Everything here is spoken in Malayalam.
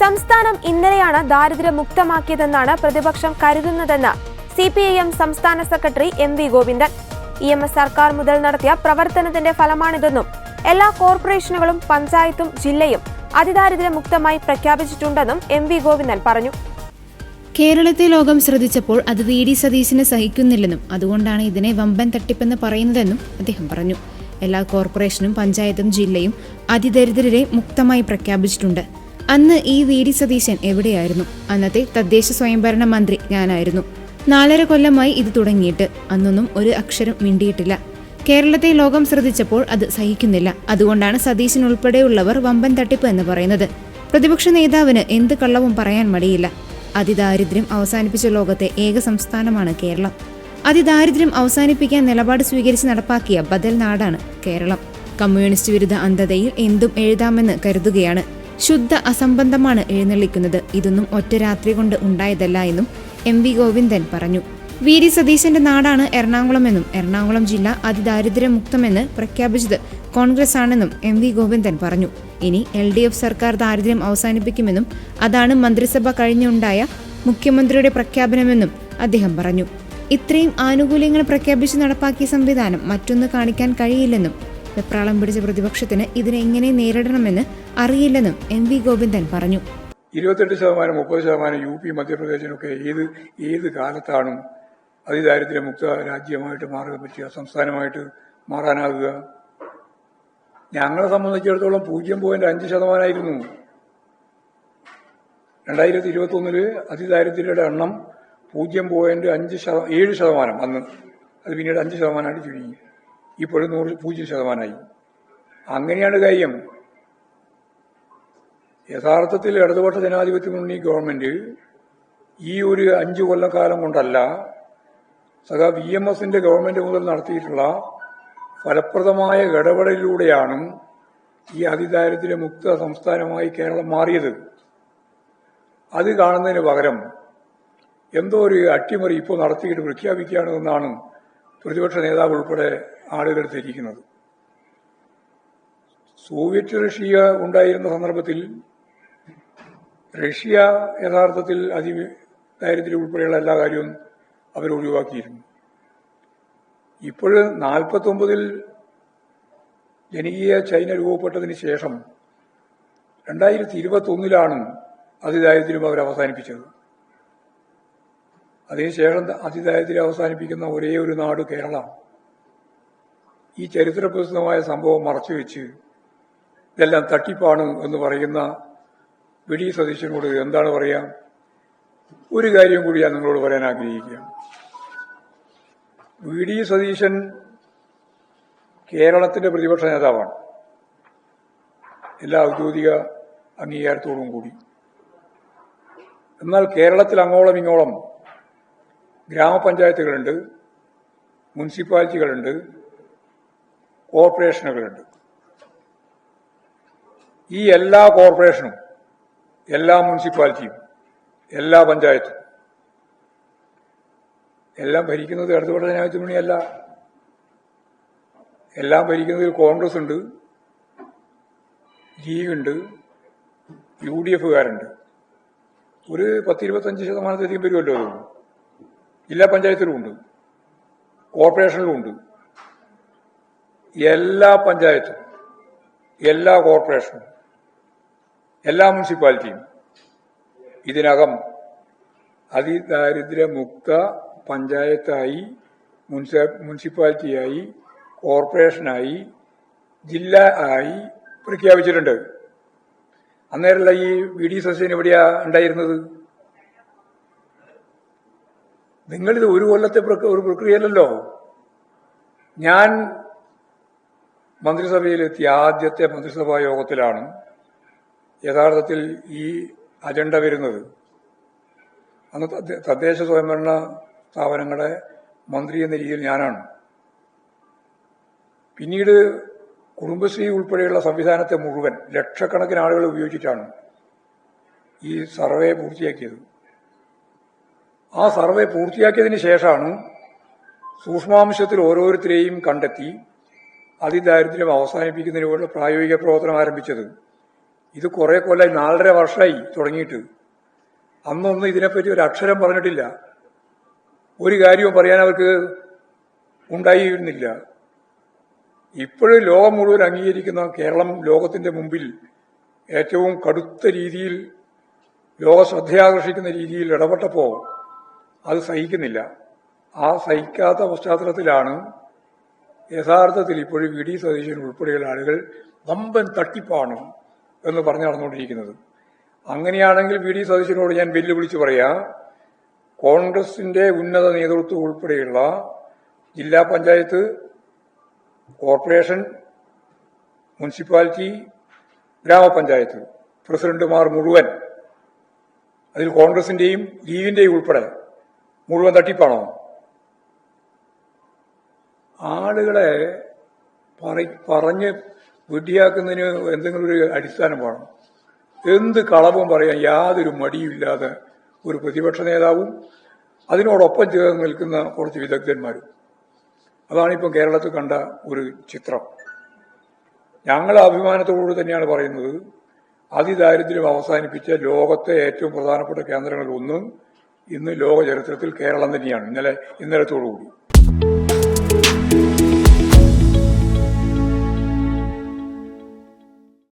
സംസ്ഥാനം ഇന്നലെയാണ് ദാരിദ്ര്യമുക്തമാക്കിയതെന്നാണ് പ്രതിപക്ഷം കരുതുന്നതെന്ന് CPIM സംസ്ഥാന സെക്രട്ടറി MV ഗോവിന്ദൻ. EMS സർക്കാർ മുതൽ നടത്തിയ പ്രവർത്തനത്തിന്റെ ഫലമാണിതെന്നും എല്ലാ കോർപ്പറേഷനുകളും പഞ്ചായത്തും ജില്ലയും അതിദാരിദ്ര്യമുക്തമായി പ്രഖ്യാപിച്ചിട്ടുണ്ടെന്നും MV ഗോവിന്ദൻ പറഞ്ഞു. കേരളത്തെ ലോകം ശ്രദ്ധിച്ചപ്പോൾ അത് VD സതീശന് സഹിക്കുന്നില്ലെന്നും അതുകൊണ്ടാണ് ഇതിനെ വമ്പൻ തട്ടിപ്പെന്ന് പറയുന്നതെന്നും അദ്ദേഹം പറഞ്ഞു. എല്ലാ കോർപ്പറേഷനും പഞ്ചായത്തും ജില്ലയും അതിദരിദ്രരെ മുക്തമായി പ്രഖ്യാപിച്ചിട്ടുണ്ട്. അന്ന് ഈ VD സതീശൻ എവിടെയായിരുന്നു? അന്നത്തെ തദ്ദേശ സ്വയംഭരണ മന്ത്രി ഞാനായിരുന്നു. 4.5 കൊല്ലമായി ഇത് തുടങ്ങിയിട്ട് അന്നൊന്നും ഒരു അക്ഷരം മിണ്ടിയിട്ടില്ല. കേരളത്തെ ലോകം ശ്രദ്ധിച്ചപ്പോൾ അത് സഹിക്കുന്നില്ല. അതുകൊണ്ടാണ് സതീശൻ ഉൾപ്പെടെയുള്ളവർ വമ്പൻ തട്ടിപ്പ് എന്ന് പറയുന്നത്. പ്രതിപക്ഷ നേതാവിന് എന്ത് കള്ളവും പറയാൻ മടിയില്ല. അതിദാരിദ്ര്യം അവസാനിപ്പിച്ച ലോകത്തെ ഏക സംസ്ഥാനമാണ് കേരളം. അതിദാരിദ്ര്യം അവസാനിപ്പിക്കാൻ നിലപാട് സ്വീകരിച്ച് നടപ്പാക്കിയ ബദൽ നാടാണ് കേരളം. കമ്മ്യൂണിസ്റ്റ് വിരുദ്ധ അന്ധതയിൽ എന്തും എഴുതാമെന്ന് കരുതുകയാണ്. ശുദ്ധ അസംബന്ധമാണ് എഴുന്നള്ളിക്കുന്നത്. ഇതൊന്നും ഒറ്റ രാത്രി കൊണ്ട് ഉണ്ടായതല്ല എന്നും MV ഗോവിന്ദൻ പറഞ്ഞു. VD സതീശന്റെ നാടാണ് എറണാകുളമെന്നും എറണാകുളം ജില്ല അതിദാരിദ്ര്യമുക്തമെന്ന് പ്രഖ്യാപിച്ചത് കോൺഗ്രസ് ആണെന്നും MV ഗോവിന്ദൻ പറഞ്ഞു. ഇനി LDF സർക്കാർ ദാരിദ്ര്യം അവസാനിപ്പിക്കുമെന്നും അതാണ് മന്ത്രിസഭ കഴിഞ്ഞുണ്ടായ മുഖ്യമന്ത്രിയുടെ പ്രഖ്യാപനമെന്നും അദ്ദേഹം പറഞ്ഞു. ഇത്രയും ആനുകൂല്യങ്ങൾ പ്രഖ്യാപിച്ച് നടപ്പാക്കിയ സംവിധാനം മറ്റൊന്ന് കാണിക്കാൻ കഴിയില്ലെന്നും വെപ്രാളം പിടിച്ച പ്രതിപക്ഷത്തിന് ഇതിനെ എങ്ങനെ നേരിടണമെന്ന് അറിയില്ലെന്നും MV ഗോവിന്ദൻ പറഞ്ഞു. 28%, 30% UP മധ്യപ്രദേശിനൊക്കെ ഏത് കാലത്താണ് അതിദാരിദ്ര്യമുക്ത രാജ്യമായിട്ട് മാറുക പറ്റുക, സംസ്ഥാനമായിട്ട് മാറാനാകുക? ഞങ്ങളെ സംബന്ധിച്ചിടത്തോളം 0.5% 2021 അതിദാരിദ്ര്യരുടെ എണ്ണം 0.7% അന്ന്. അത് പിന്നീട് 5% ചുരുങ്ങി. ഇപ്പോഴും 0% അങ്ങനെയാണ് കാര്യം. യഥാർത്ഥത്തിൽ ഇടതുപക്ഷ ജനാധിപത്യ മുന്നണി ഗവൺമെന്റ് ഈ ഒരു 5 കൊല്ലക്കാലം കൊണ്ടല്ല, VMSന്റെ ഗവൺമെന്റ് മുതൽ നടത്തിയിട്ടുള്ള ഫലപ്രദമായ ഇടപെടലിലൂടെയാണ് ഈ അതിദാരിദ്ര്യമുക്ത സംസ്ഥാനമായി കേരളം മാറിയത്. അത് കാണുന്നതിന് പകരം എന്തോ ഒരു അട്ടിമറി ഇപ്പോൾ നടത്തിയിട്ട് പ്രഖ്യാപിക്കുകയാണെന്നാണ് പ്രതിപക്ഷ നേതാവ് ഉൾപ്പെടെ ആളുകൾ ധരിക്കുന്നത്. സോവിയറ്റ് റഷ്യ ഉണ്ടായിരുന്ന സന്ദർഭത്തിൽ റഷ്യ യഥാർത്ഥത്തിൽ അതിദാരിദ്ര്യം ഉൾപ്പെടെയുള്ള എല്ലാ കാര്യവും അവർ ഒഴിവാക്കിയിരുന്നു. ഇപ്പോൾ 49 ജനകീയ ചൈന രൂപപ്പെട്ടതിന് ശേഷം 2021 അതിദാരിദ്ര്യം അവർ അവസാനിപ്പിച്ചത്. അതിനുശേഷം അതിദാരിദ്ര്യം അവസാനിപ്പിക്കുന്ന ഒരേ ഒരു നാട് കേരളം. ഈ ചരിത്രപ്രസിദ്ധമായ സംഭവം മറച്ചുവെച്ച് ഇതെല്ലാം തട്ടിപ്പാണ് എന്ന് പറയുന്ന VD സതീശനോട് എന്താണ് പറയാ? ഒരു കാര്യം കൂടി ഞാൻ നിങ്ങളോട് പറയാൻ ആഗ്രഹിക്കുകയാണ്. VD സതീശൻ കേരളത്തിന്റെ പ്രതിപക്ഷ നേതാവാണ്, എല്ലാ ഔദ്യോഗിക അംഗീകാരത്തോടും കൂടി. എന്നാൽ കേരളത്തിൽ അങ്ങോളം ഇങ്ങോളം ഗ്രാമപഞ്ചായത്തുകളുണ്ട്, മുനിസിപ്പാലിറ്റികളുണ്ട്, കോർപ്പറേഷനുകളുണ്ട്. ഈ എല്ലാ കോർപ്പറേഷനും, എല്ലാ മുനിസിപ്പാലിറ്റിയും, എല്ലാ പഞ്ചായത്തും എല്ലാം ഭരിക്കുന്നത് ഇടതുപക്ഷ ജനാധിപത്യ മുന്നണിയല്ല. എല്ലാം ഭരിക്കുന്നതിൽ കോൺഗ്രസ് ഉണ്ട്, ലീഗുണ്ട്, UDFകാരുണ്ട്. ഒരു 10-25% വരുമല്ലോ. അത് ജില്ലാ പഞ്ചായത്തിലും ഉണ്ട്, കോർപ്പറേഷനിലും ഉണ്ട്. എല്ലാ പഞ്ചായത്തും, എല്ലാ കോർപ്പറേഷനും, എല്ലാ മുനിസിപ്പാലിറ്റിയും ഇതിനകം അതിദാരിദ്ര്യമുക്ത പഞ്ചായത്തായി, മുനിസിപ്പാലിറ്റിയായി, കോർപ്പറേഷനായി, ജില്ല ആയി പ്രഖ്യാപിച്ചിട്ടുണ്ട്. അന്നേരമല്ല ഈ VD സതീശൻ എവിടെയാ ഉണ്ടായിരുന്നത്? നിങ്ങളിത് ഒരു കൊല്ലത്തെ ഒരു പ്രക്രിയയല്ലല്ലോ. ഞാൻ മന്ത്രിസഭയിലെത്തിയ ആദ്യത്തെ മന്ത്രിസഭാ യോഗത്തിലാണ് യഥാർത്ഥത്തിൽ ഈ അജണ്ട വരുന്നത്. അന്ന് തദ്ദേശ സ്വയംഭരണ സ്ഥാപനങ്ങളുടെ മന്ത്രി എന്ന രീതിയിൽ ഞാനാണ്. പിന്നീട് കുടുംബശ്രീ ഉൾപ്പെടെയുള്ള സംവിധാനത്തെ മുഴുവൻ ലക്ഷക്കണക്കിന് ആളുകൾ ഉപയോഗിച്ചിട്ടാണ് ഈ സർവേ പൂർത്തിയാക്കിയത്. ആ സർവേ പൂർത്തിയാക്കിയതിന് ശേഷമാണ് സൂക്ഷ്മാംശത്തിൽ ഓരോരുത്തരെയും കണ്ടെത്തി അതിദാരിദ്ര്യം അവസാനിപ്പിക്കുന്നതിനുള്ള പ്രായോഗിക പ്രവർത്തനം ആരംഭിച്ചത്. ഇത് കുറെ കൊല്ലമായി, 4.5 വർഷമായി തുടങ്ങിയിട്ട്. അന്നൊന്നും ഇതിനെപ്പറ്റി ഒരു അക്ഷരം പറഞ്ഞിട്ടില്ല. ഒരു കാര്യവും പറയാൻ അവർക്ക് ഉണ്ടായിരുന്നില്ല. ഇപ്പോഴും ലോകം മുഴുവൻ അംഗീകരിക്കുന്ന കേരളം ലോകത്തിന്റെ മുമ്പിൽ ഏറ്റവും കടുത്ത രീതിയിൽ ലോക ശ്രദ്ധയാകർഷിക്കുന്ന രീതിയിൽ ഇടപെട്ടപ്പോൾ അത് സഹിക്കുന്നില്ല. ആ സഹിക്കാത്ത പശ്ചാത്തലത്തിലാണ് യഥാർത്ഥത്തിൽ ഇപ്പോഴും വി ഡി സതീശൻ ഉൾപ്പെടെയുള്ള ആളുകൾ വമ്പൻ തട്ടിപ്പാണ് എന്ന് പറഞ്ഞു നടന്നുകൊണ്ടിരിക്കുന്നത്. അങ്ങനെയാണെങ്കിൽ വി ഡി സതീശനോട് ഞാൻ വെല്ലുവിളിച്ച് പറയാം, കോൺഗ്രസിന്റെ ഉന്നത നേതൃത്വം ഉൾപ്പെടെയുള്ള ജില്ലാ പഞ്ചായത്ത്, കോർപ്പറേഷൻ, മുനിസിപ്പാലിറ്റി, ഗ്രാമപഞ്ചായത്ത് പ്രസിഡന്റുമാർ മുഴുവൻ, അതിൽ കോൺഗ്രസിന്റെയും ലീഗിന്റെയും ഉൾപ്പെടെ മുഴുവൻ തട്ടിപ്പാണോ? ആളുകളെ പറഞ്ഞ് വിഡ്ഢിയാക്കുന്നതിന് എന്തെങ്കിലും ഒരു അടിസ്ഥാനം വേണം. എന്ത് കളവും പറയാൻ യാതൊരു മടിയുമില്ലാതെ ഒരു പ്രതിപക്ഷ നേതാവും അതിനോടൊപ്പം ചേർന്ന് നിൽക്കുന്ന കുറച്ച് വിദഗ്ധന്മാരും. അതാണിപ്പം കേരളത്തിൽ കണ്ട ഒരു ചിത്രം. ഞങ്ങൾ അഭിമാനത്തോടു തന്നെയാണ് പറയുന്നത്, അതിദാരിദ്ര്യം അവസാനിപ്പിച്ച ലോകത്തെ ഏറ്റവും പ്രധാനപ്പെട്ട കേന്ദ്രങ്ങളിൽ ഒന്ന് ഇന്ന് ലോക ചരിത്രത്തിൽ കേരളം തന്നെയാണ്. ഇന്നലത്തോടുകൂടി